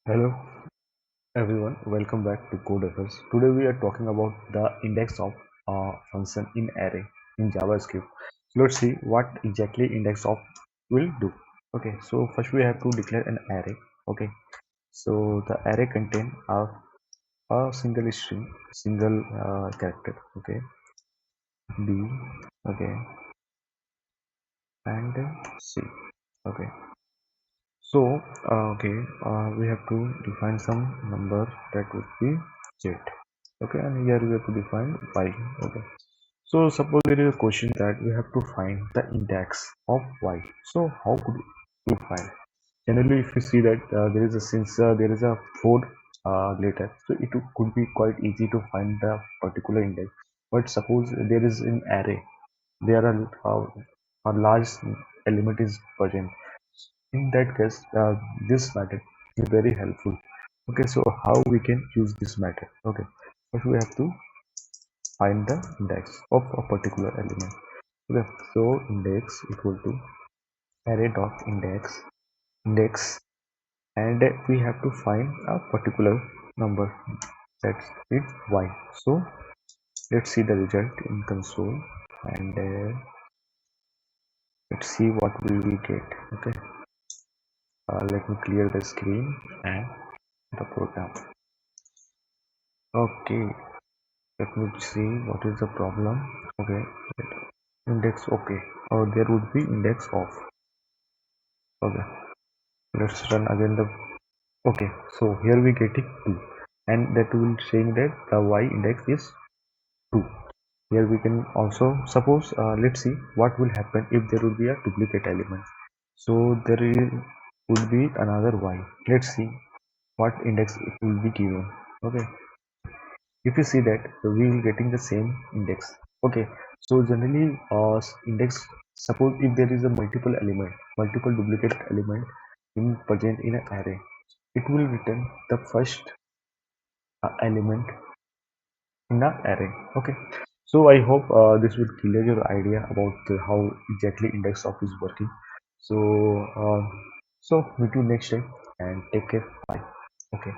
Hello everyone, welcome back to Code Efforts. Today we are talking about the index of function in array in JavaScript. Let's see what exactly index of will do. Okay, so first we have to declare an array. Okay, so the array contain a single string, single character. Okay, B. Okay, and C. Okay, so we have to define some number that would be z. Okay, and here we have to define y. Okay, so suppose there is a question that we have to find the index of y. So how could we find? Generally, if you see that there is a since there is a 4 letter, so it could be quite easy to find the particular index. But suppose there is an array, there are a large element is present. In that case, this method is very helpful. Okay, so how we can use this method? Okay, first we have to find the index of a particular element. Okay, so index equal to array dot index, and we have to find a particular number, that's it y. So let's see the result in console, and let's see what will we get. Okay, let me clear the screen and the program. Okay, let me see what is the problem. Okay, index. Okay, there would be index of. Okay, let's run again the. Okay, so here we getting 2, and that will saying that the y index is 2. Here we can also suppose, let's see what will happen if there would be a duplicate element. So there is would be another y. Let's see what index it will be given. Okay, if you see that, we will getting the same index. Okay, so generally index, suppose if there is a multiple duplicate element in present in an array, it will return the first element in an array. Okay, so I hope this will clear your idea about how exactly index of is working. So uh, so meet you next time, and take care. Bye. Okay.